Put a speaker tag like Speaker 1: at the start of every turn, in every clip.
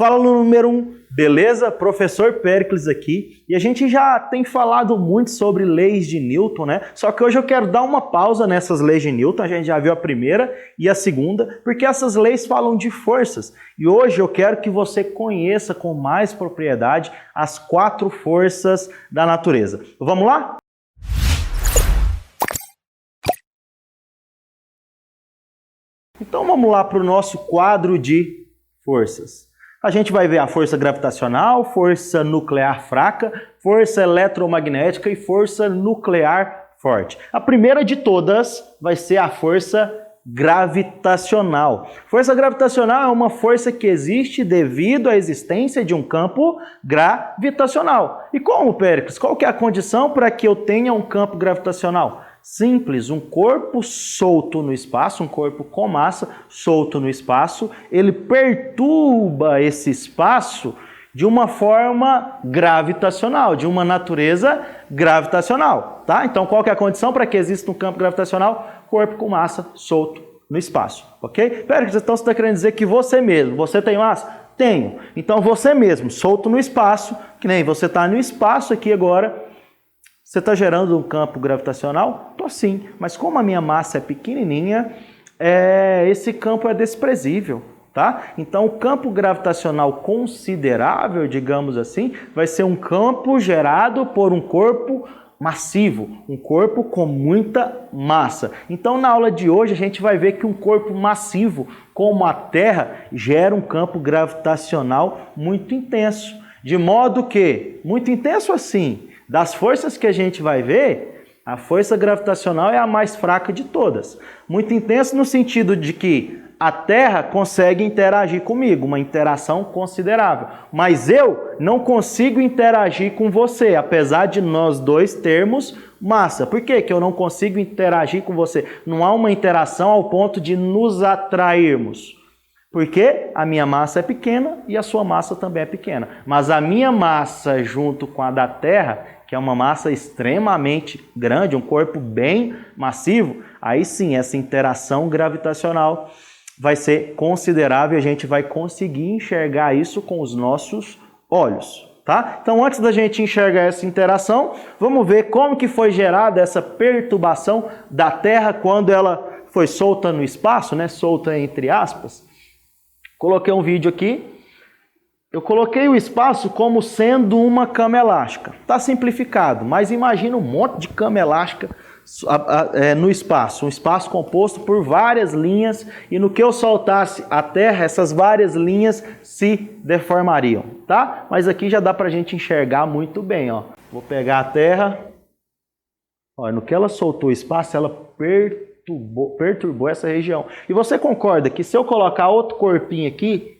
Speaker 1: Fala no número 1, beleza? Professor Péricles aqui. E a gente já tem falado muito sobre leis de Newton, né? Só que hoje eu quero dar uma pausa nessas leis de Newton. A gente já viu a primeira e a segunda, porque essas leis falam de forças. E hoje eu quero que você conheça com mais propriedade as 4 forças da natureza. Vamos lá? Então vamos lá para o nosso quadro de forças. A gente vai ver a força gravitacional, força nuclear fraca, força eletromagnética e força nuclear forte. A primeira de todas vai ser a força gravitacional. Força gravitacional é uma força que existe devido à existência de um campo gravitacional. E como, Péricles? Qual que é a condição para que eu tenha um campo gravitacional? Simples, um corpo solto no espaço, um corpo com massa solto no espaço, ele perturba esse espaço de uma forma gravitacional, de uma natureza gravitacional, tá? Então, qual que é a condição para que exista um campo gravitacional? Corpo com massa solto no espaço, ok? Péricles, então você está querendo dizer que você mesmo, você tem massa? Tenho. Então, você mesmo, solto no espaço, que nem você está no espaço aqui agora. Você está gerando um campo gravitacional? Estou sim, mas como a minha massa é pequenininha, esse campo é desprezível, tá? Então, o campo gravitacional considerável, digamos assim, vai ser um campo gerado por um corpo massivo, um corpo com muita massa. Então, na aula de hoje, a gente vai ver que um corpo massivo, como a Terra, gera um campo gravitacional muito intenso. De modo que, muito intenso assim, das forças que a gente vai ver, a força gravitacional é a mais fraca de todas. Muito intenso no sentido de que a Terra consegue interagir comigo, uma interação considerável. Mas eu não consigo interagir com você, apesar de nós dois termos massa. Por que que eu não consigo interagir com você? Não há uma interação ao ponto de nos atrairmos. Porque a minha massa é pequena e a sua massa também é pequena. Mas a minha massa junto com a da Terra, que é uma massa extremamente grande, um corpo bem massivo, aí sim essa interação gravitacional vai ser considerável e a gente vai conseguir enxergar isso com os nossos olhos, tá? Então, antes da gente enxergar essa interação, vamos ver como que foi gerada essa perturbação da Terra quando ela foi solta no espaço, né? Solta entre aspas. Coloquei um vídeo aqui. Eu coloquei o espaço como sendo uma cama elástica. Está simplificado, mas imagina um monte de cama elástica no espaço. Um espaço composto por várias linhas e no que eu soltasse a Terra, essas várias linhas se deformariam, tá? Mas aqui já dá para a gente enxergar muito bem, ó. Vou pegar a Terra. Ó, no que ela soltou o espaço, ela perturbou essa região. E você concorda que se eu colocar outro corpinho aqui,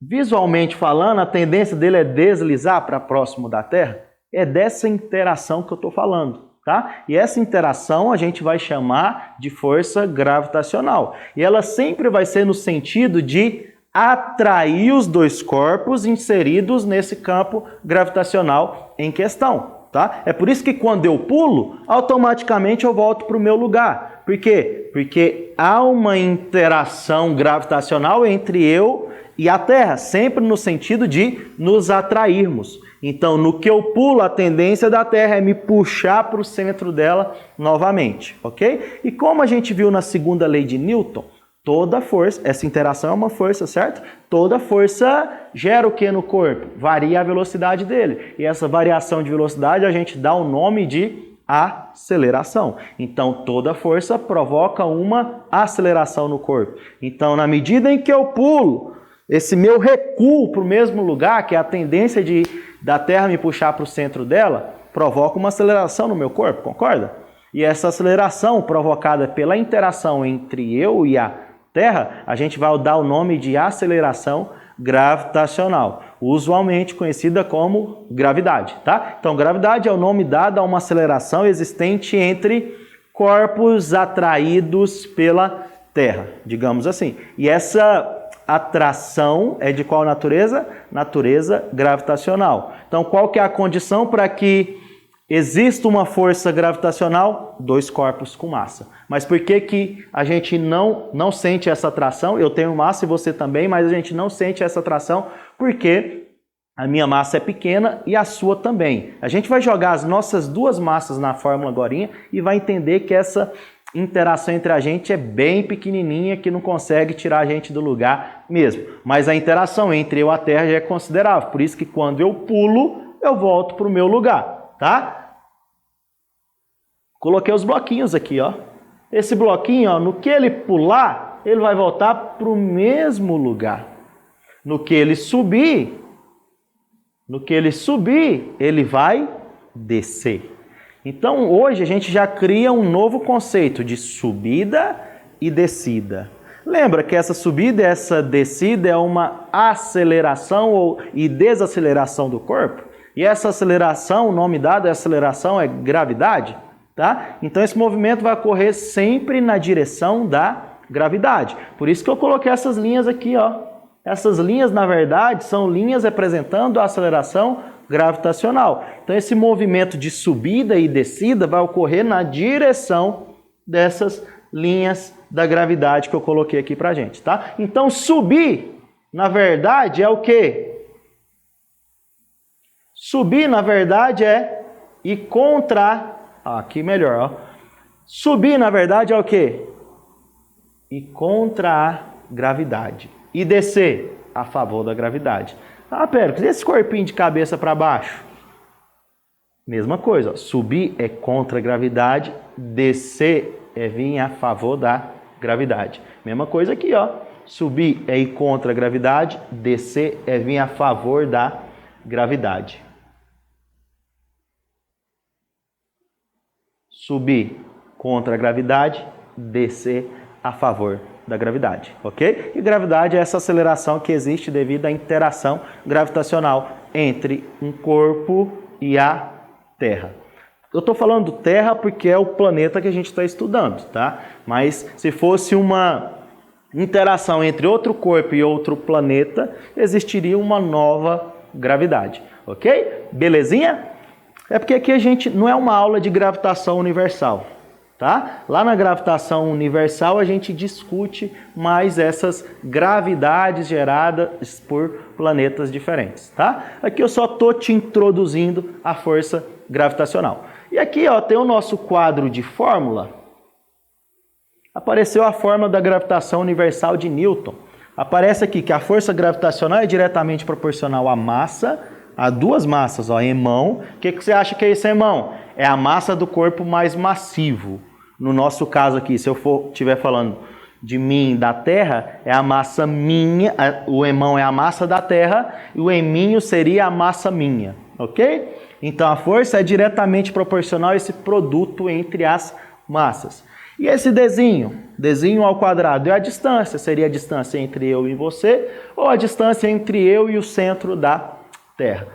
Speaker 1: visualmente falando, a tendência dele é deslizar para próximo da Terra? É dessa interação que eu estou falando, tá? E essa interação a gente vai chamar de força gravitacional. E ela sempre vai ser no sentido de atrair os dois corpos inseridos nesse campo gravitacional em questão. Tá? É por isso que quando eu pulo, automaticamente eu volto para o meu lugar. Por quê? Porque há uma interação gravitacional entre eu e a Terra, sempre no sentido de nos atrairmos. Então, no que eu pulo, a tendência da Terra é me puxar para o centro dela novamente, ok? E como a gente viu na segunda lei de Newton, toda força, essa interação é uma força, certo? Toda força gera o que no corpo? Varia a velocidade dele. E essa variação de velocidade a gente dá o nome de aceleração. Então, toda força provoca uma aceleração no corpo. Então, na medida em que eu pulo, esse meu recuo para o mesmo lugar, que é a tendência da Terra me puxar para o centro dela, provoca uma aceleração no meu corpo, concorda? E essa aceleração provocada pela interação entre eu e a Terra, a gente vai dar o nome de aceleração gravitacional, usualmente conhecida como gravidade, tá? Então, gravidade é o nome dado a uma aceleração existente entre corpos atraídos pela Terra, digamos assim. E essa atração é de qual natureza? Natureza gravitacional. Então, qual que é a condição para que Existe uma força gravitacional, dois corpos com massa. Mas por que que a gente não sente essa atração? Eu tenho massa e você também, mas a gente não sente essa atração porque a minha massa é pequena e a sua também. A gente vai jogar as nossas duas massas na fórmula agorinha e vai entender que essa interação entre a gente é bem pequenininha, que não consegue tirar a gente do lugar mesmo. Mas a interação entre eu e a Terra já é considerável. Por isso que quando eu pulo, eu volto para o meu lugar. Tá? Coloquei os bloquinhos aqui, ó. Esse bloquinho, ó, no que ele pular, ele vai voltar para o mesmo lugar. No que ele subir, ele vai descer. Então, hoje a gente já cria um novo conceito de subida e descida. Lembra que essa subida e essa descida é uma aceleração e desaceleração do corpo? E essa aceleração, o nome dado é aceleração, é gravidade, tá? Então esse movimento vai ocorrer sempre na direção da gravidade. Por isso que eu coloquei essas linhas aqui, ó. Essas linhas, na verdade, são linhas representando a aceleração gravitacional. Então esse movimento de subida e descida vai ocorrer na direção dessas linhas da gravidade que eu coloquei aqui pra gente, tá? Então subir, na verdade, é o quê? Subir, na verdade, é ir contra... Aqui melhor, ó. Subir, na verdade, é o quê? Ir contra a gravidade. E descer a favor da gravidade. Ah, pera, e esse corpinho de cabeça para baixo? Mesma coisa, ó. Subir é contra a gravidade, descer é vir a favor da gravidade. Mesma coisa aqui, ó. Subir é ir contra a gravidade, descer é vir a favor da gravidade. Subir contra a gravidade, descer a favor da gravidade, ok? E gravidade é essa aceleração que existe devido à interação gravitacional entre um corpo e a Terra. Eu estou falando Terra porque é o planeta que a gente está estudando, tá? Mas se fosse uma interação entre outro corpo e outro planeta, existiria uma nova gravidade, ok? Belezinha? É porque aqui a gente não é uma aula de gravitação universal, tá? Lá na gravitação universal a gente discute mais essas gravidades geradas por planetas diferentes, tá? Aqui eu só estou te introduzindo a força gravitacional. E aqui, ó, tem o nosso quadro de fórmula. Apareceu a fórmula da gravitação universal de Newton. Aparece aqui que a força gravitacional é diretamente proporcional à massa. Há duas massas, ó, emão. O que você acha que é esse emão? É a massa do corpo mais massivo. No nosso caso aqui, se eu estiver falando de mim, da Terra, é a massa minha, o emão é a massa da Terra e o eminho seria a massa minha, ok? Então a força é diretamente proporcional a esse produto entre as massas. E esse Dzinho ao quadrado é a distância, seria a distância entre eu e você, ou a distância entre eu e o centro da Terra.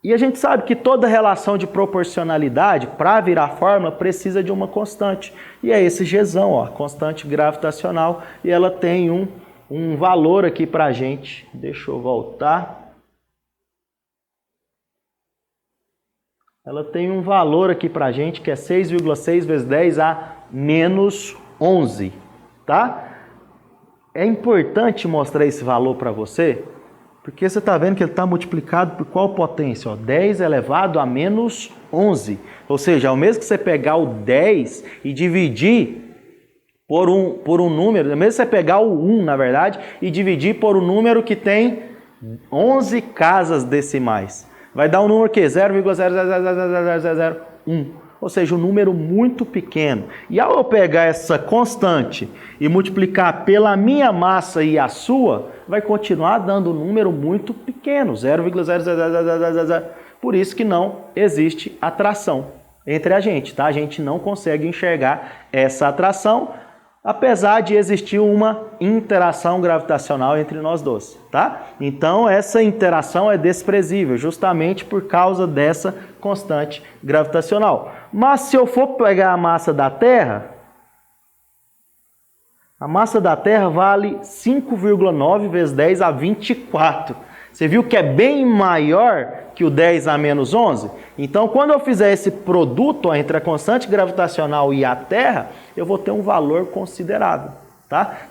Speaker 1: E a gente sabe que toda relação de proporcionalidade, para virar fórmula, precisa de uma constante. E é esse Gzão, ó, constante gravitacional, e ela tem um valor aqui para a gente. Deixa eu voltar. Ela tem um valor aqui para a gente que é 6,6 vezes 10 a menos 11, tá? É importante mostrar esse valor para você, porque você está vendo que ele está multiplicado por qual potência? Ó, 10 elevado a menos 11. Ou seja, ao mesmo que você pegar o 10 e dividir por um número, ao mesmo que você pegar o 1, na verdade, e dividir por um número que tem 11 casas decimais. Vai dar um número que 0,00001. Ou seja, um número muito pequeno. E ao eu pegar essa constante e multiplicar pela minha massa e a sua, vai continuar dando um número muito pequeno, 0,000. Por isso que não existe atração entre a gente, tá? A gente não consegue enxergar essa atração, apesar de existir uma interação gravitacional entre nós dois, tá? Então, essa interação é desprezível, justamente por causa dessa constante gravitacional. Mas se eu for pegar a massa da Terra vale 5,9 vezes 10 a 24. Você viu que é bem maior que o 10 a menos 11? Então, quando eu fizer esse produto ó, entre a constante gravitacional e a Terra, eu vou ter um valor considerável. Tá?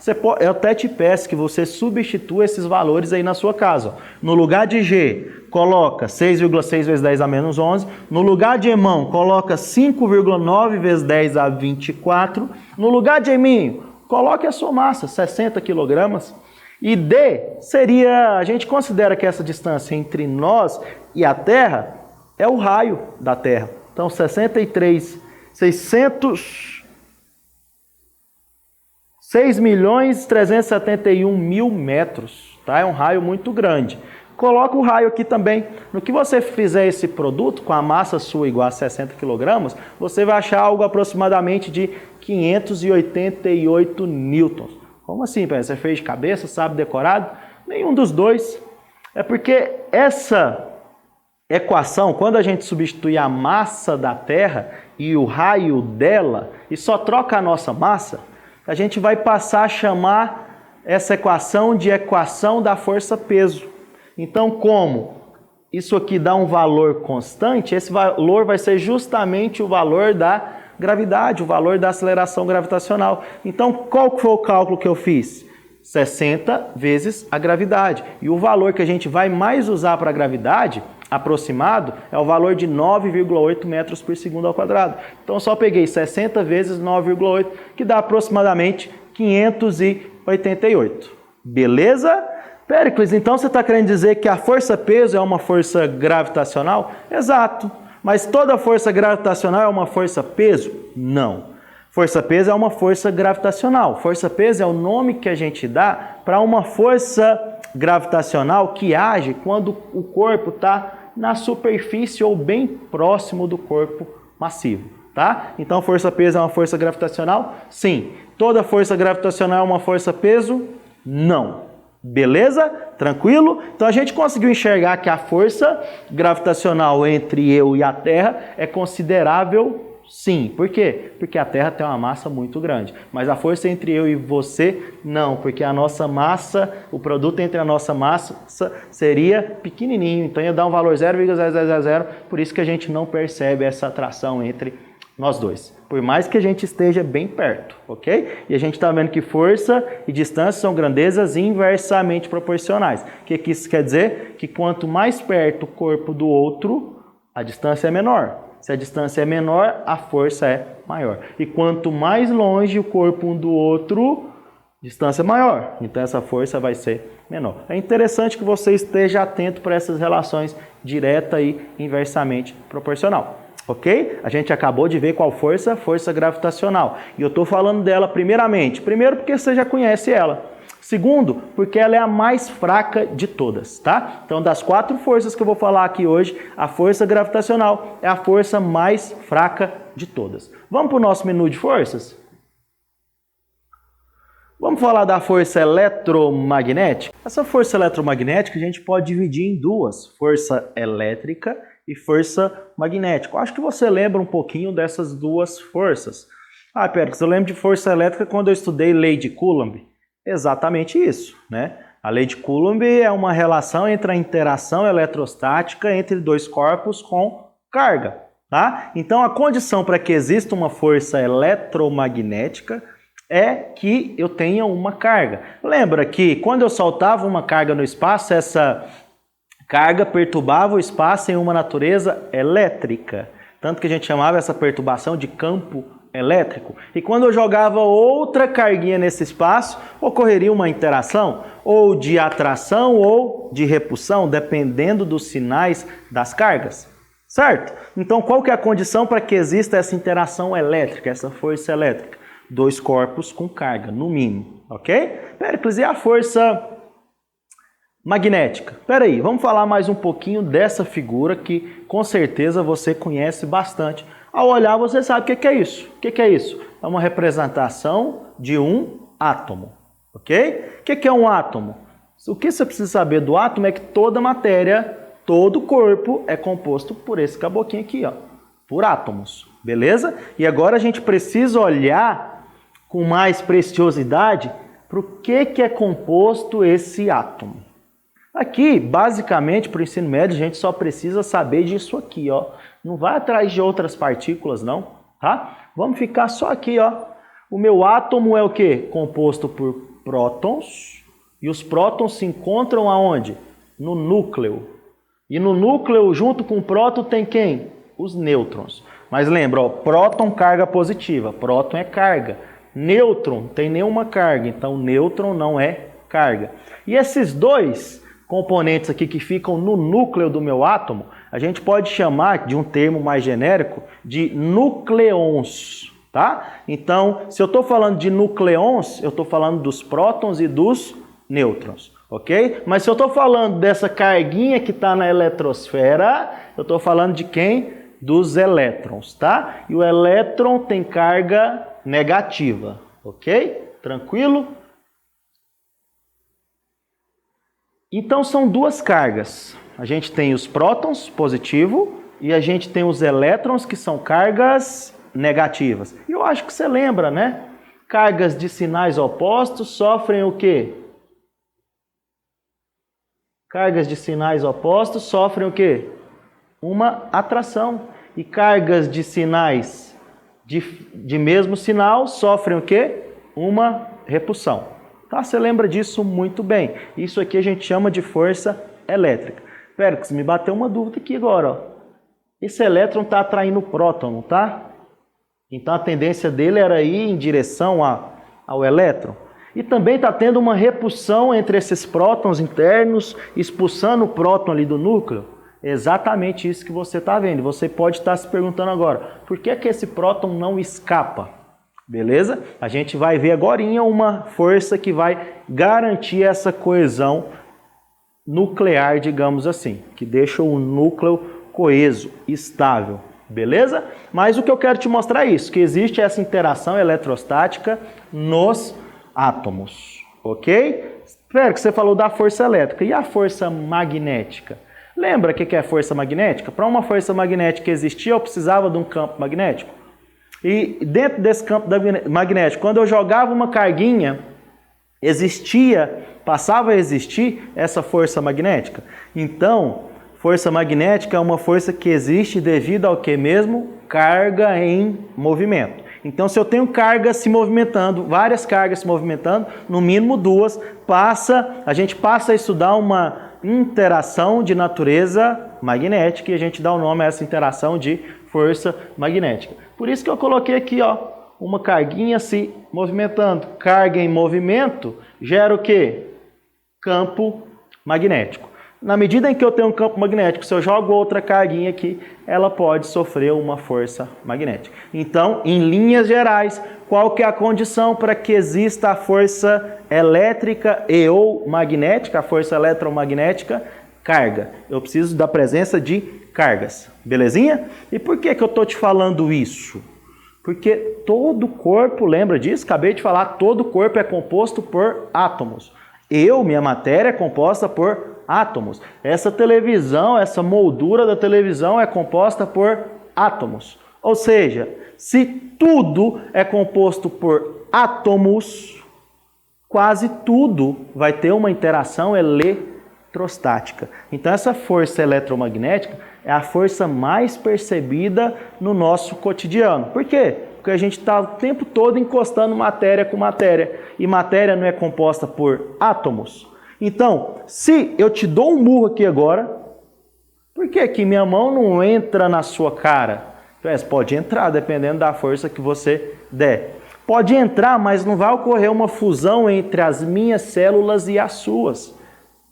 Speaker 1: Eu até te peço que você substitua esses valores aí na sua casa. Ó. No lugar de G, coloca 6,6 vezes 10 a menos 11. No lugar de Emão, coloca 5,9 vezes 10 a 24. No lugar de Eminho, coloque a sua massa, 60 quilogramas. E D seria, a gente considera que essa distância entre nós e a Terra é o raio da Terra. Então, 6.371.000 metros, tá? É um raio muito grande. Coloca o raio aqui também. No que você fizer esse produto com a massa sua igual a 60 kg, você vai achar algo aproximadamente de 588 newtons. Como assim, Pedro? Você fez de cabeça, sabe decorado? Nenhum dos dois. É porque essa equação, quando a gente substitui a massa da Terra e o raio dela, e só troca a nossa massa, a gente vai passar a chamar essa equação de equação da força-peso. Então, como isso aqui dá um valor constante, esse valor vai ser justamente o valor da gravidade, o valor da aceleração gravitacional. Então, qual foi o cálculo que eu fiz? 60 vezes a gravidade. E o valor que a gente vai mais usar para a gravidade, aproximado, é o valor de 9,8 metros por segundo ao quadrado. Então, eu só peguei 60 vezes 9,8, que dá aproximadamente 588. Beleza? Péricles, então você está querendo dizer que a força-peso é uma força gravitacional? Exato. Mas toda força gravitacional é uma força-peso? Não. Força-peso é uma força gravitacional. Força-peso é o nome que a gente dá para uma força gravitacional que age quando o corpo está na superfície ou bem próximo do corpo massivo. Tá? Então, força-peso é uma força gravitacional? Sim. Toda força gravitacional é uma força-peso? Não. Beleza? Tranquilo? Então a gente conseguiu enxergar que a força gravitacional entre eu e a Terra é considerável, sim. Por quê? Porque a Terra tem uma massa muito grande. Mas a força entre eu e você, não. Porque a nossa massa, o produto entre a nossa massa seria pequenininho. Então ia dar um valor 0,0000. Por isso que a gente não percebe essa atração entre nós dois. Por mais que a gente esteja bem perto, ok? E a gente está vendo que força e distância são grandezas inversamente proporcionais. O que isso quer dizer? Que quanto mais perto o corpo do outro, a distância é menor. Se a distância é menor, a força é maior. E quanto mais longe o corpo um do outro, distância é maior. Então essa força vai ser menor. É interessante que você esteja atento para essas relações direta e inversamente proporcional. Ok? A gente acabou de ver qual força? Força gravitacional. E eu estou falando dela primeiramente. Primeiro porque você já conhece ela. Segundo, porque ela é a mais fraca de todas, tá? Então, das 4 forças que eu vou falar aqui hoje, a força gravitacional é a força mais fraca de todas. Vamos para o nosso menu de forças? Vamos falar da força eletromagnética? Essa força eletromagnética a gente pode dividir em duas, força elétrica e força magnética. Eu acho que você lembra um pouquinho dessas duas forças. Ah, Pérez, eu lembro de força elétrica quando eu estudei lei de Coulomb. Exatamente isso, né? A lei de Coulomb é uma relação entre a interação eletrostática entre dois corpos com carga, tá? Então, a condição para que exista uma força eletromagnética é que eu tenha uma carga. Lembra que quando eu soltava uma carga no espaço, essa carga perturbava o espaço em uma natureza elétrica. Tanto que a gente chamava essa perturbação de campo elétrico. E quando eu jogava outra carguinha nesse espaço, ocorreria uma interação ou de atração ou de repulsão, dependendo dos sinais das cargas. Certo? Então, qual que é a condição para que exista essa interação elétrica, essa força elétrica? 2 corpos com carga, no mínimo. Ok? Péricles, e a força magnética? Espera aí, vamos falar mais um pouquinho dessa figura que com certeza você conhece bastante. Ao olhar você sabe o que é isso. O que é isso? É uma representação de um átomo. Ok? O que é um átomo? O que você precisa saber do átomo é que toda matéria, todo corpo é composto por esse caboquinho aqui, ó, por átomos. Beleza? E agora a gente precisa olhar com mais preciosidade para o que é composto esse átomo. Aqui, basicamente, para o ensino médio, a gente só precisa saber disso aqui, ó. Não vai atrás de outras partículas, não, tá? Vamos ficar só aqui, ó. O meu átomo é o quê? Composto por prótons. E os prótons se encontram aonde? No núcleo. E no núcleo, junto com o próton, tem quem? Os nêutrons. Mas lembra, ó, próton, carga positiva. Próton é carga. Nêutron tem nenhuma carga, então nêutron não é carga. E esses dois componentes aqui que ficam no núcleo do meu átomo, a gente pode chamar de um termo mais genérico de nucleons, tá? Então, se eu estou falando de nucleons, eu estou falando dos prótons e dos nêutrons, ok? Mas se eu estou falando dessa carguinha que está na eletrosfera, eu estou falando de quem? Dos elétrons, tá? E o elétron tem carga negativa, ok? Tranquilo? Então são duas cargas. A gente tem os prótons, positivo, e a gente tem os elétrons, que são cargas negativas. E eu acho que você lembra, né? Cargas de sinais opostos sofrem o quê? Cargas de sinais opostos sofrem o quê? Uma atração. E cargas de sinais de mesmo sinal sofrem o quê? Uma repulsão. Tá? Você lembra disso muito bem. Isso aqui a gente chama de força elétrica. Félix, me bateu uma dúvida aqui agora. Ó. Esse elétron está atraindo o próton, não tá? Então a tendência dele era ir em direção ao elétron. E também está tendo uma repulsão entre esses prótons internos, expulsando o próton ali do núcleo. Exatamente isso que você está vendo. Você pode estar se perguntando agora, por que esse próton não escapa? Beleza? A gente vai ver agorinha uma força que vai garantir essa coesão nuclear, digamos assim, que deixa o núcleo coeso, estável. Beleza? Mas o que eu quero te mostrar é isso, que existe essa interação eletrostática nos átomos. Ok? Espero que você falou da força elétrica. E a força magnética? Lembra o que é força magnética? Para uma força magnética existir, eu precisava de um campo magnético. E dentro desse campo magnético, quando eu jogava uma carguinha, passava a existir essa força magnética. Então, força magnética é uma força que existe devido ao que mesmo? Carga em movimento. Então, se eu tenho cargas se movimentando, várias cargas se movimentando, no mínimo duas, a gente passa a estudar uma interação de natureza magnética e a gente dá o nome a essa interação de força magnética. Por isso que eu coloquei aqui, ó, uma carguinha se movimentando. Carga em movimento gera o quê? Campo magnético. Na medida em que eu tenho um campo magnético, se eu jogo outra carguinha aqui, ela pode sofrer uma força magnética. Então, em linhas gerais, qual que é a condição para que exista a força elétrica e ou magnética, a força eletromagnética? Carga. Eu preciso da presença de cargas. Belezinha? E por que eu estou te falando isso? Porque todo corpo, lembra disso? Acabei de falar, todo corpo é composto por átomos. Minha matéria é composta por átomos. Essa televisão, essa moldura da televisão é composta por átomos. Ou seja, se tudo é composto por átomos, quase tudo vai ter uma interação eletrostática. Então essa força eletromagnética é a força mais percebida no nosso cotidiano. Por quê? Porque a gente está o tempo todo encostando matéria com matéria. E matéria não é composta por átomos. Então, se eu te dou um murro aqui agora, por que minha mão não entra na sua cara? Pode entrar, dependendo da força que você der. Pode entrar, mas não vai ocorrer uma fusão entre as minhas células e as suas.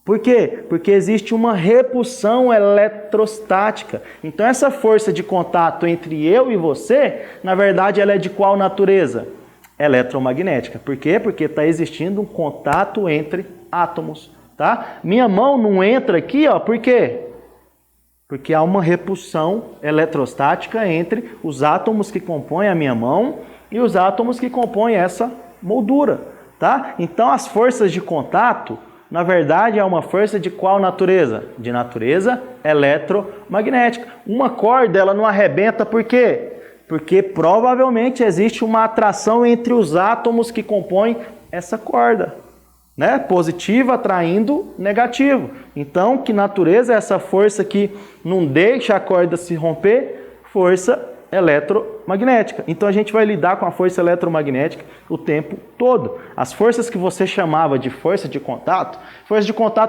Speaker 1: Por quê? Porque existe uma repulsão eletrostática. Então, essa força de contato entre eu e você, na verdade, ela é de qual natureza? Eletromagnética. Por quê? Porque está existindo um contato entre átomos, tá? Minha mão não entra aqui, ó, por quê? Porque há uma repulsão eletrostática entre os átomos que compõem a minha mão e os átomos que compõem essa moldura, tá? Então, as forças de contato, na verdade, é uma força de qual natureza? De natureza eletromagnética. Uma corda, ela não arrebenta, por quê? Porque provavelmente existe uma atração entre os átomos que compõem essa corda. né? Positiva atraindo negativo. Então, que natureza é essa força que não deixa a corda se romper? Força eletromagnética. Então, a gente vai lidar com a força eletromagnética o tempo todo. As forças que você chamava de força de contato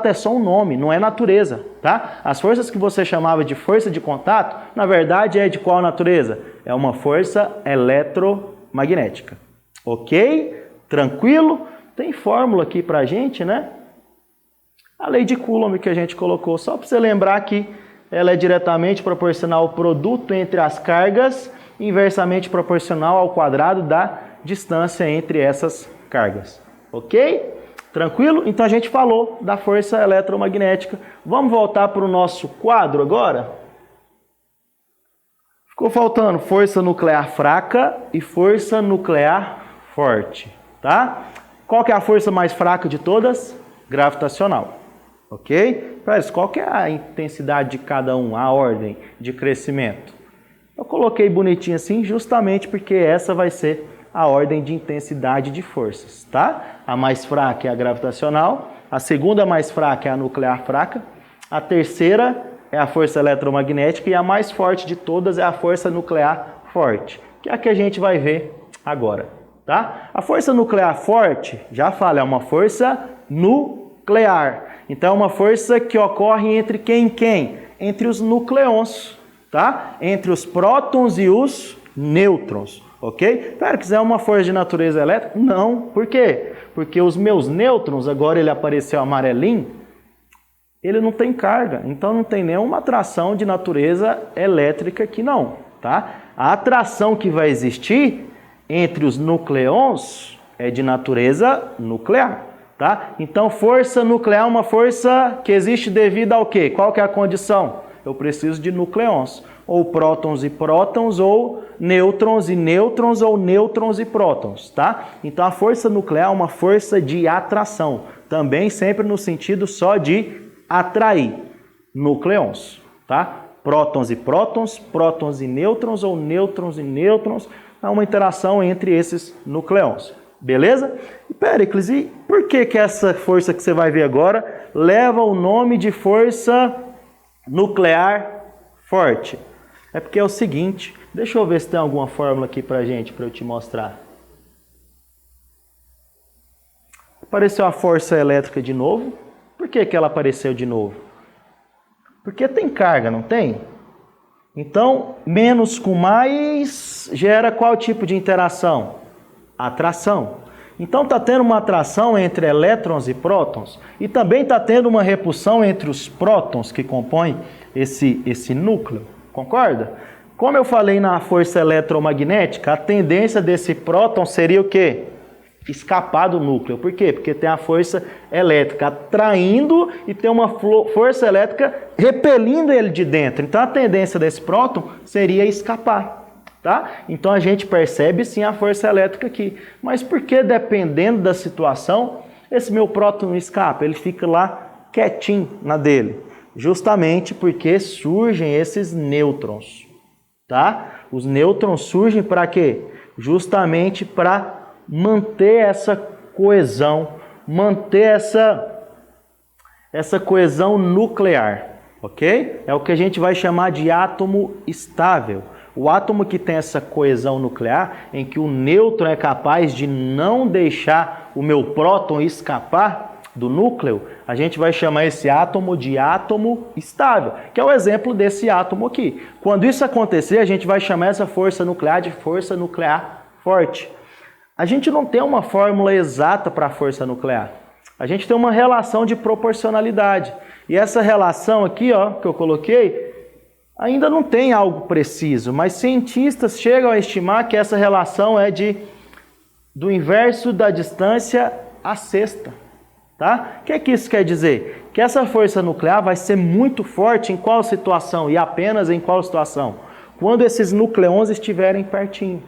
Speaker 1: é só um nome, não é natureza, tá? As forças que você chamava de força de contato, na verdade, é de qual natureza? É uma força eletromagnética. Ok? Tranquilo? Tem fórmula aqui pra gente, né? A lei de Coulomb que a gente colocou, só para você lembrar que ela é diretamente proporcional ao produto entre as cargas, inversamente proporcional ao quadrado da distância entre essas cargas. Ok? Tranquilo? Então a gente falou da força eletromagnética. Vamos voltar para o nosso quadro agora? Ficou faltando força nuclear fraca e força nuclear forte, tá? Qual que é a força mais fraca de todas? Gravitacional. Ok? Para isso, qual que é a intensidade de cada um, a ordem de crescimento? Eu coloquei bonitinho assim justamente porque essa vai ser a ordem de intensidade de forças, tá? A mais fraca é a gravitacional, a segunda mais fraca é a nuclear fraca, a terceira é a força eletromagnética e a mais forte de todas é a força nuclear forte, que é a que a gente vai ver agora, tá? A força nuclear forte, já falo, é uma força nuclear. Então, é uma força que ocorre entre quem e quem? Entre os nucleons, tá? Entre os prótons e os nêutrons, ok? Pera, quiser uma força de natureza elétrica? Não. Por quê? Porque os meus nêutrons, agora ele apareceu amarelinho, ele não tem carga, então não tem nenhuma atração de natureza elétrica aqui não, tá? A atração que vai existir entre os nucleons é de natureza nuclear. Tá? Então, força nuclear é uma força que existe devido ao quê? Qual que é a condição? Eu preciso de nucleons, ou prótons e prótons, ou nêutrons e nêutrons, ou nêutrons e prótons, tá? Então, a força nuclear é uma força de atração, também sempre no sentido só de atrair nucleons, tá? Prótons e prótons, prótons e nêutrons, ou nêutrons e nêutrons, é uma interação entre esses nucleons. Beleza? E Péricles, e por que essa força que você vai ver agora leva o nome de força nuclear forte? É porque é o seguinte, deixa eu ver se tem alguma fórmula aqui pra gente, para eu te mostrar. Apareceu a força elétrica de novo. Por que ela apareceu de novo? Porque tem carga, não tem? Então, menos com mais gera qual tipo de interação? Atração. Então está tendo uma atração entre elétrons e prótons e também está tendo uma repulsão entre os prótons que compõem esse núcleo. Concorda? Como eu falei na força eletromagnética, a tendência desse próton seria o quê? Escapar do núcleo. Por quê? Porque tem a força elétrica atraindo e tem uma força elétrica repelindo ele de dentro. Então a tendência desse próton seria escapar. Tá? Então a gente percebe sim a força elétrica aqui. Mas por que, dependendo da situação, esse meu próton não escapa? Ele fica lá quietinho na dele. Justamente porque surgem esses nêutrons. Tá? Os nêutrons surgem para quê? Justamente para manter essa coesão, manter essa coesão nuclear. Ok? É o que a gente vai chamar de átomo estável. O átomo que tem essa coesão nuclear, em que o nêutron é capaz de não deixar o meu próton escapar do núcleo, a gente vai chamar esse átomo de átomo estável, que é o exemplo desse átomo aqui. Quando isso acontecer, a gente vai chamar essa força nuclear de força nuclear forte. A gente não tem uma fórmula exata para a força nuclear. A gente tem uma relação de proporcionalidade. E essa relação aqui, ó, que eu coloquei, ainda não tem algo preciso, mas cientistas chegam a estimar que essa relação é do inverso da distância à sexta. Tá? O que isso quer dizer? Que essa força nuclear vai ser muito forte em qual situação? E apenas em qual situação? Quando esses nucleons estiverem pertinho.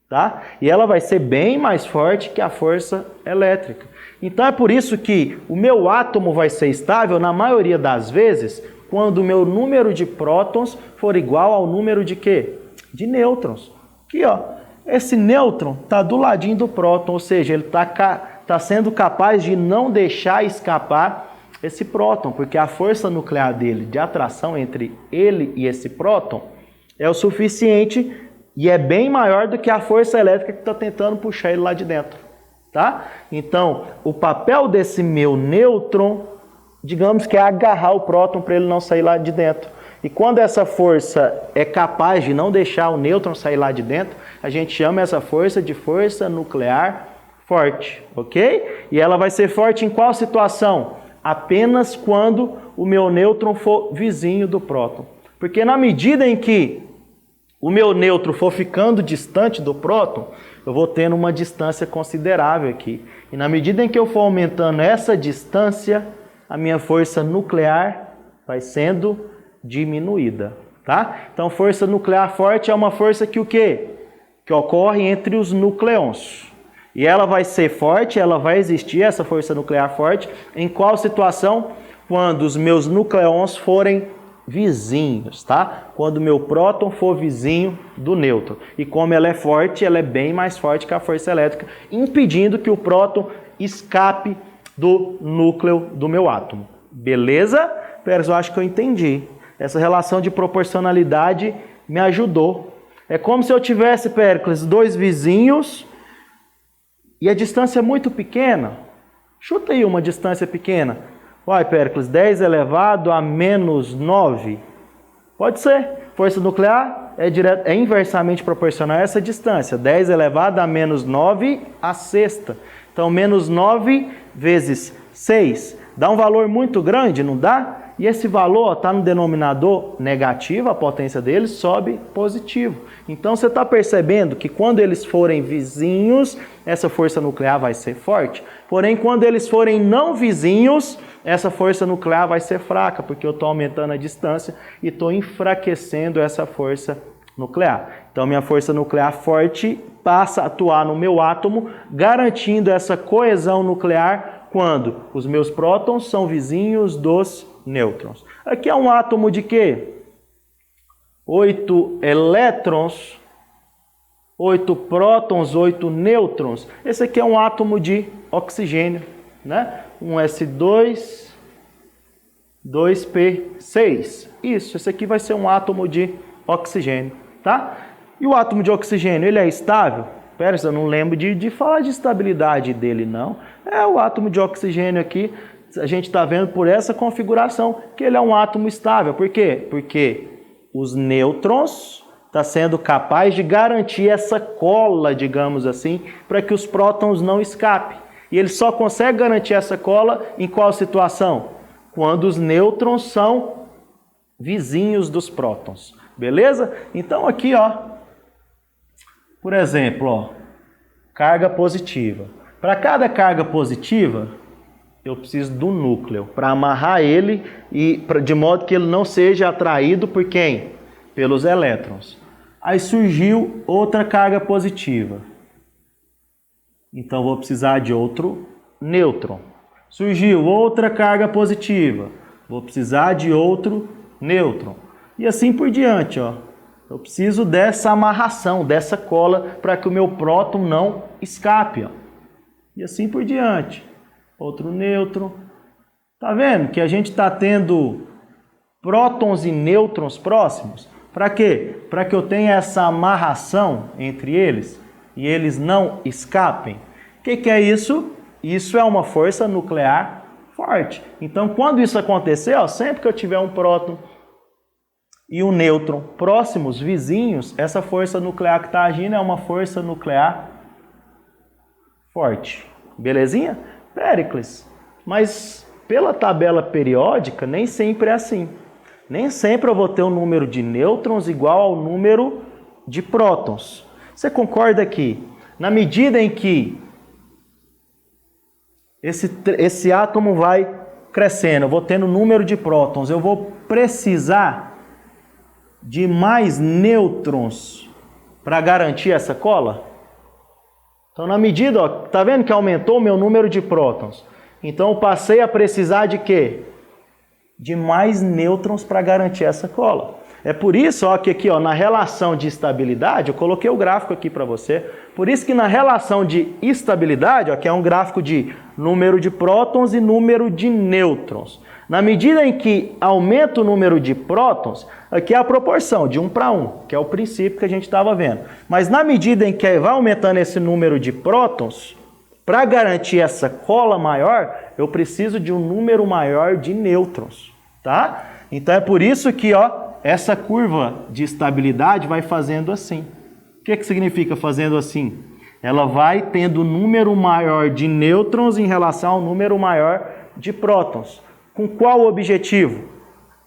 Speaker 1: Tá? E ela vai ser bem mais forte que a força elétrica. Então é por isso que o meu átomo vai ser estável na maioria das vezes quando o meu número de prótons for igual ao número de quê? De nêutrons. Aqui, ó, esse nêutron está do ladinho do próton, ou seja, ele está está sendo capaz de não deixar escapar esse próton, porque a força nuclear dele, de atração entre ele e esse próton, é o suficiente e é bem maior do que a força elétrica que está tentando puxar ele lá de dentro, tá? Então, o papel desse meu nêutron, digamos que é agarrar o próton para ele não sair lá de dentro. E quando essa força é capaz de não deixar o nêutron sair lá de dentro, a gente chama essa força de força nuclear forte, ok? E ela vai ser forte em qual situação? Apenas quando o meu nêutron for vizinho do próton. Porque na medida em que o meu nêutron for ficando distante do próton, eu vou tendo uma distância considerável aqui. E na medida em que eu for aumentando essa distância, a minha força nuclear vai sendo diminuída, tá? Então, força nuclear forte é uma força que o quê? Que ocorre entre os núcleons. E ela vai ser forte, ela vai existir, essa força nuclear forte, em qual situação? Quando os meus núcleons forem vizinhos, tá? Quando o meu próton for vizinho do nêutron. E como ela é forte, ela é bem mais forte que a força elétrica, impedindo que o próton escape do núcleo do meu átomo. Beleza? Pera, eu acho que eu entendi. Essa relação de proporcionalidade me ajudou. É como se eu tivesse, Péricles, dois vizinhos e a distância é muito pequena. Chuta aí uma distância pequena. Vai, Péricles, 10 elevado a menos 9. Pode ser. Força nuclear é inversamente proporcional a essa distância. 10 elevado a menos 9 a sexta. Então, menos 9 vezes 6. Dá um valor muito grande, não dá? E esse valor está no denominador negativo, a potência deles sobe positivo. Então você está percebendo que quando eles forem vizinhos, essa força nuclear vai ser forte. Porém, quando eles forem não vizinhos, essa força nuclear vai ser fraca, porque eu estou aumentando a distância e estou enfraquecendo essa força nuclear. Então minha força nuclear forte passa a atuar no meu átomo, garantindo essa coesão nuclear quando os meus prótons são vizinhos dos nêutrons. Aqui é um átomo de quê? 8 elétrons, 8 prótons, 8 nêutrons. Esse aqui é um átomo de oxigênio, né? Um S2, 2P6. Isso, esse aqui vai ser um átomo de oxigênio, tá? E o átomo de oxigênio, ele é estável? Pera, eu não lembro de falar de estabilidade dele, não. É o átomo de oxigênio aqui, a gente está vendo por essa configuração que ele é um átomo estável. Por quê? Porque os nêutrons estão sendo capazes de garantir essa cola, digamos assim, para que os prótons não escapem. E ele só consegue garantir essa cola em qual situação? Quando os nêutrons são vizinhos dos prótons. Beleza? Então aqui, ó, por exemplo, ó, carga positiva. Para cada carga positiva, eu preciso do núcleo para amarrar ele e de modo que ele não seja atraído por quem? Pelos elétrons. Aí surgiu outra carga positiva. Então vou precisar de outro nêutron. Surgiu outra carga positiva. Vou precisar de outro nêutron. E assim por diante, ó. Eu preciso dessa amarração, dessa cola para que o meu próton não escape, ó. E assim por diante. Outro nêutron. Tá vendo que a gente está tendo prótons e nêutrons próximos? Para quê? Para que eu tenha essa amarração entre eles e eles não escapem. O que é isso? Isso é uma força nuclear forte. Então, quando isso acontecer, ó, sempre que eu tiver um próton e um nêutron próximos, vizinhos, essa força nuclear que está agindo é uma força nuclear forte. Belezinha? Péricles, mas pela tabela periódica nem sempre é assim. Nem sempre eu vou ter um número de nêutrons igual ao número de prótons. Você concorda que, na medida em que esse átomo vai crescendo, eu vou tendo número de prótons, eu vou precisar de mais nêutrons para garantir essa cola? Então, na medida, ó, tá vendo que aumentou o meu número de prótons? Então, eu passei a precisar de quê? De mais nêutrons para garantir essa cola. É por isso ó, que aqui ó, na relação de estabilidade, eu coloquei o gráfico aqui para você, por isso que na relação de estabilidade, ó, que é um gráfico de número de prótons e número de nêutrons, na medida em que aumenta o número de prótons, aqui é a proporção de 1 para 1, que é o princípio que a gente estava vendo. Mas na medida em que vai aumentando esse número de prótons, para garantir essa cola maior, eu preciso de um número maior de nêutrons, tá? Então é por isso que ó, essa curva de estabilidade vai fazendo assim. O que significa fazendo assim? Ela vai tendo um número maior de nêutrons em relação ao número maior de prótons. Com qual objetivo?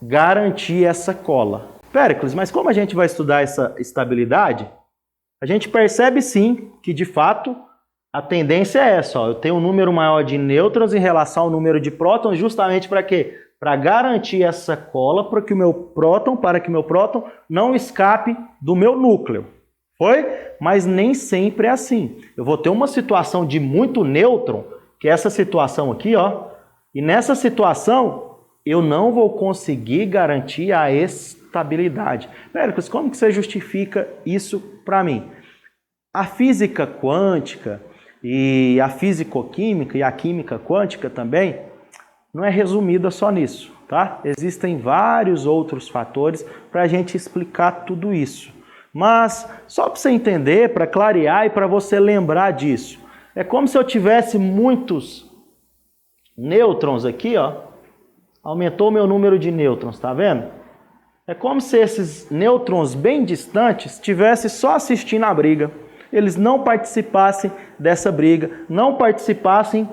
Speaker 1: Garantir essa cola. Péricles, mas como a gente vai estudar essa estabilidade? A gente percebe sim que, de fato, a tendência é essa. Ó, eu tenho um número maior de nêutrons em relação ao número de prótons, justamente para quê? Para garantir essa cola para que o meu próton não escape do meu núcleo. Foi? Mas nem sempre é assim. Eu vou ter uma situação de muito nêutron, que é essa situação aqui, ó. E nessa situação, eu não vou conseguir garantir a estabilidade. Péricles, como que você justifica isso para mim? A física quântica e a fisicoquímica e a química quântica também não é resumida só nisso, tá? Existem vários outros fatores para a gente explicar tudo isso. Mas, só para você entender, para clarear e para você lembrar disso, é como se eu tivesse muitos nêutrons aqui, ó, aumentou o meu número de nêutrons, tá vendo? É como se esses nêutrons bem distantes estivessem só assistindo a briga. Eles não participassem dessa briga, não participassem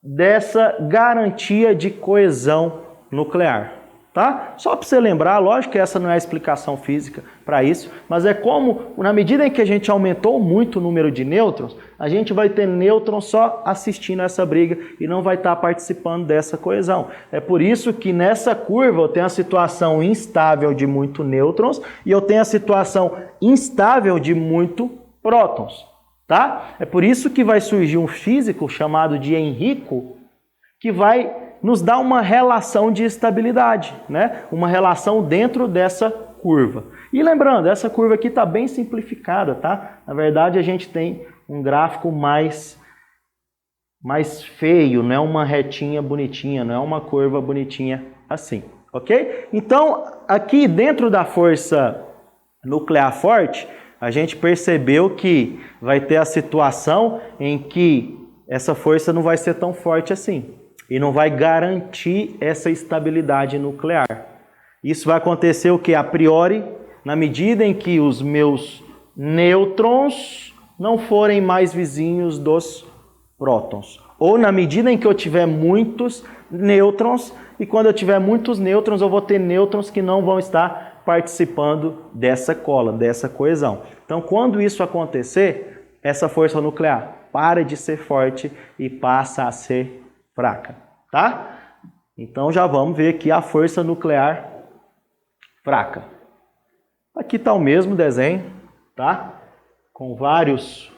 Speaker 1: dessa garantia de coesão nuclear, tá? Só para você lembrar, lógico que essa não é a explicação física para isso, mas é como, na medida em que a gente aumentou muito o número de nêutrons, a gente vai ter nêutrons só assistindo essa briga e não vai estar participando dessa coesão. É por isso que nessa curva eu tenho a situação instável de muito nêutrons e eu tenho a situação instável de muito prótons, tá? É por isso que vai surgir um físico chamado de Enrico, que vai nos dar uma relação de estabilidade, né? Uma relação dentro dessa curva. E lembrando, essa curva aqui está bem simplificada, tá? Na verdade, a gente tem um gráfico mais feio, não é uma retinha bonitinha, não é uma curva bonitinha assim, ok? Então, aqui dentro da força nuclear forte, a gente percebeu que vai ter a situação em que essa força não vai ser tão forte assim e não vai garantir essa estabilidade nuclear. Isso vai acontecer o que? A priori, na medida em que os meus nêutrons não forem mais vizinhos dos prótons. Ou na medida em que eu tiver muitos nêutrons, e quando eu tiver muitos nêutrons, eu vou ter nêutrons que não vão estar participando dessa cola, dessa coesão. Então, quando isso acontecer, essa força nuclear para de ser forte e passa a ser fraca, tá? Então, já vamos ver aqui a força nuclear fraca. Aqui está o mesmo desenho, tá? Com vários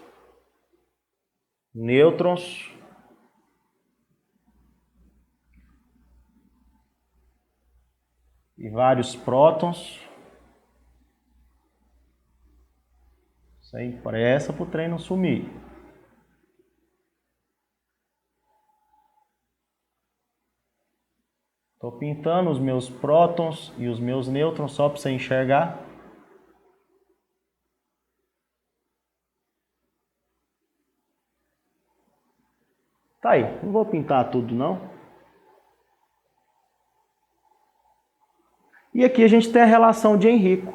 Speaker 1: nêutrons. E vários prótons. Isso aí, pressa para o trem não sumir. Estou pintando os meus prótons e os meus nêutrons só para você enxergar. Tá aí, não vou pintar tudo não. E aqui a gente tem a relação de Enrico,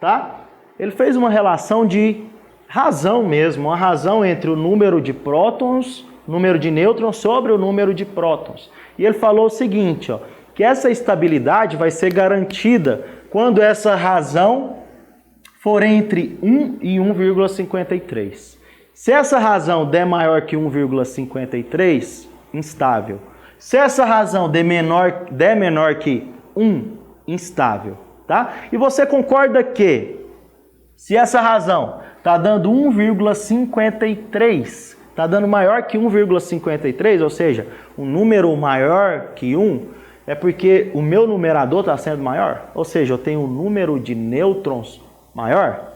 Speaker 1: tá? Ele fez uma relação de razão mesmo, uma razão entre o número de prótons, número de nêutrons sobre o número de prótons. E ele falou o seguinte, ó, que essa estabilidade vai ser garantida quando essa razão for entre 1 e 1,53. Se essa razão der maior que 1,53, instável. Se essa razão der menor que 1, instável, tá? E você concorda que se essa razão está dando 1,53, está dando maior que 1,53, ou seja, um número maior que 1, É porque o meu numerador está sendo maior, ou seja, eu tenho um número de nêutrons maior.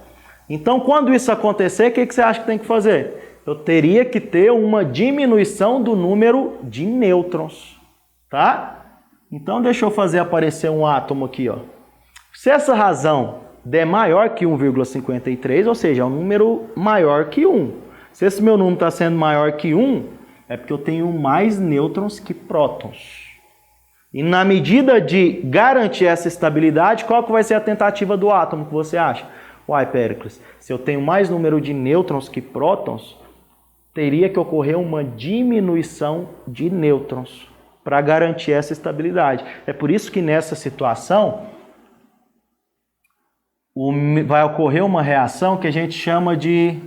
Speaker 1: Então, quando isso acontecer, o que você acha que tem que fazer? Eu teria que ter uma diminuição do número de nêutrons, tá? Então, deixa eu fazer aparecer um átomo aqui, ó. Se essa razão der maior que 1,53, ou seja, é um número maior que 1. Se esse meu número está sendo maior que 1, é porque eu tenho mais nêutrons que prótons. E na medida de garantir essa estabilidade, qual que vai ser a tentativa do átomo que você acha? Uai, Péricles, se eu tenho mais número de nêutrons que prótons, teria que ocorrer uma diminuição de nêutrons para garantir essa estabilidade. É por isso que nessa situação vai ocorrer uma reação que a gente chama de...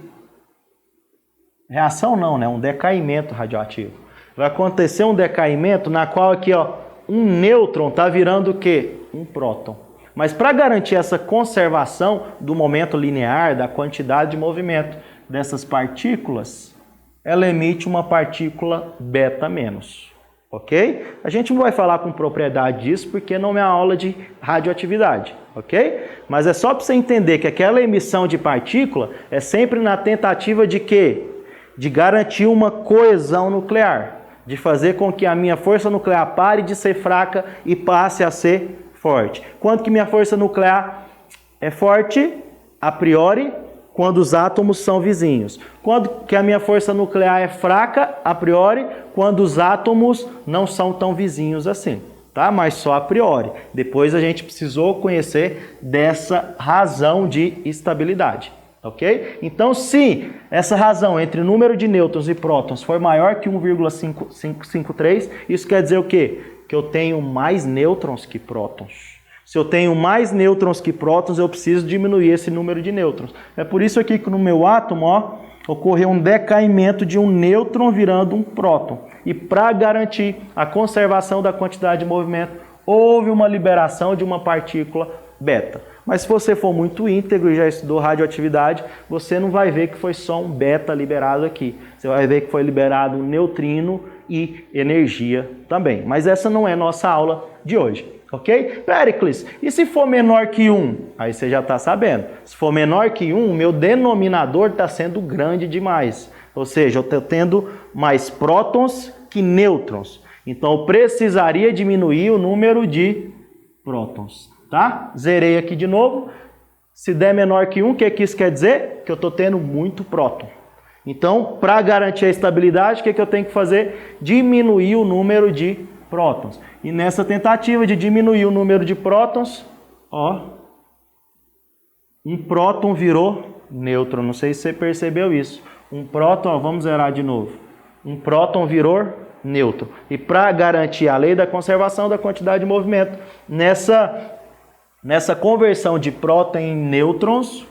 Speaker 1: Reação não, né? Um decaimento radioativo. Vai acontecer um decaimento na qual aqui, ó, um nêutron está virando o quê? Um próton. Mas para garantir essa conservação do momento linear, da quantidade de movimento dessas partículas, ela emite uma partícula beta menos, ok? A gente não vai falar com propriedade disso porque não é uma aula de radioatividade, ok? Mas é só para você entender que aquela emissão de partícula é sempre na tentativa de quê? De garantir uma coesão nuclear, de fazer com que a minha força nuclear pare de ser fraca e passe a ser forte. Quando que minha força nuclear é forte? A priori, quando os átomos são vizinhos. Quando que a minha força nuclear é fraca? A priori, quando os átomos não são tão vizinhos assim, tá? Mas só a priori. Depois a gente precisou conhecer dessa razão de estabilidade, ok? Então, se essa razão entre o número de nêutrons e prótons for maior que 1,553, isso quer dizer o quê? Que eu tenho mais nêutrons que prótons. Se eu tenho mais nêutrons que prótons, eu preciso diminuir esse número de nêutrons. É por isso aqui que no meu átomo, ó, ocorreu um decaimento de um nêutron virando um próton. E para garantir a conservação da quantidade de movimento, houve uma liberação de uma partícula beta. Mas se você for muito íntegro e já estudou radioatividade, você não vai ver que foi só um beta liberado aqui. Você vai ver que foi liberado um neutrino e energia também. Mas essa não é nossa aula de hoje, ok? Péricles, e se for menor que 1? Aí você já está sabendo. Se for menor que 1, meu denominador está sendo grande demais. Ou seja, eu estou tendo mais prótons que nêutrons. Então eu precisaria diminuir o número de prótons. Tá? Zerei aqui de novo. Se der menor que 1, o que isso quer dizer? Que eu estou tendo muito próton. Então, para garantir a estabilidade, o que eu tenho que fazer? Diminuir o número de prótons. E nessa tentativa de diminuir o número de prótons, ó, um próton virou nêutron. Não sei se você percebeu isso. Um próton, ó, vamos zerar de novo. Um próton virou nêutron. E para garantir a lei da conservação da quantidade de movimento, nessa conversão de próton em nêutrons,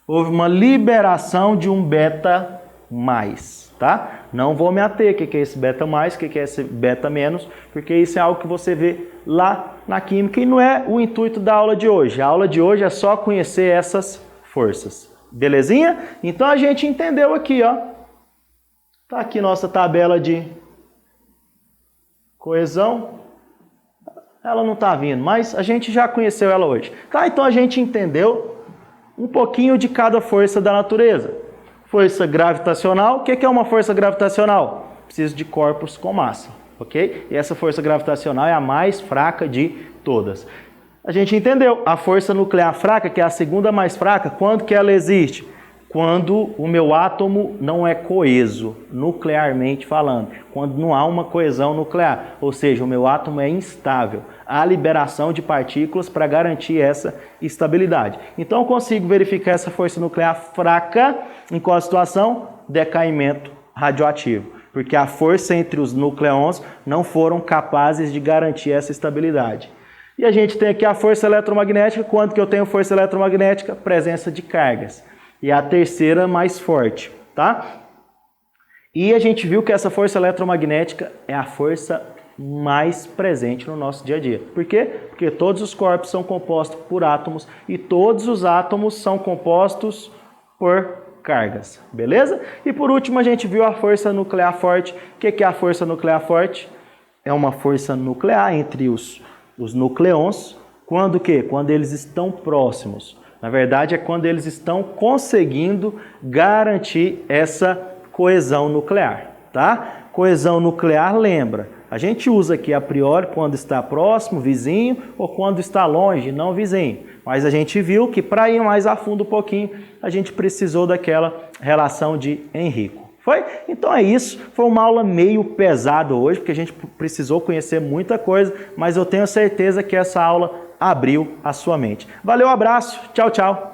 Speaker 1: houve uma liberação de um beta mais, tá? Não vou me ater o que é esse beta mais, o que é esse beta menos, porque isso é algo que você vê lá na química e não é o intuito da aula de hoje. A aula de hoje é só conhecer essas forças. Belezinha? Então a gente entendeu aqui, ó. Tá aqui nossa tabela de coesão. Ela não está vindo, mas a gente já conheceu ela hoje. Tá, então a gente entendeu um pouquinho de cada força da natureza. Força gravitacional, o que é uma força gravitacional? Preciso de corpos com massa, ok? E essa força gravitacional é a mais fraca de todas. A gente entendeu, a força nuclear fraca, que é a segunda mais fraca, quando que ela existe? Quando o meu átomo não é coeso, nuclearmente falando, quando não há uma coesão nuclear, ou seja, o meu átomo é instável. Há liberação de partículas para garantir essa estabilidade. Então eu consigo verificar essa força nuclear fraca em qual situação? Decaimento radioativo, porque a força entre os nucleons não foram capazes de garantir essa estabilidade. E a gente tem aqui a força eletromagnética. Quando que eu tenho força eletromagnética? Presença de cargas. E a terceira mais forte, tá? E a gente viu que essa força eletromagnética é a força mais presente no nosso dia a dia. Por quê? Porque todos os corpos são compostos por átomos e todos os átomos são compostos por cargas, beleza? E por último a gente viu a força nuclear forte. O que é a força nuclear forte? é uma força nuclear entre os nucleons. Quando o quê? Quando eles estão próximos. Na verdade, é quando eles estão conseguindo garantir essa coesão nuclear, tá? Coesão nuclear, lembra, a gente usa aqui a priori quando está próximo, vizinho, ou quando está longe, não vizinho. Mas a gente viu que para ir mais a fundo um pouquinho, a gente precisou daquela relação de Henrico. Foi? Então é isso. Foi uma aula meio pesada hoje, porque a gente precisou conhecer muita coisa, mas eu tenho certeza que essa aula abriu a sua mente. Valeu, abraço, tchau, tchau.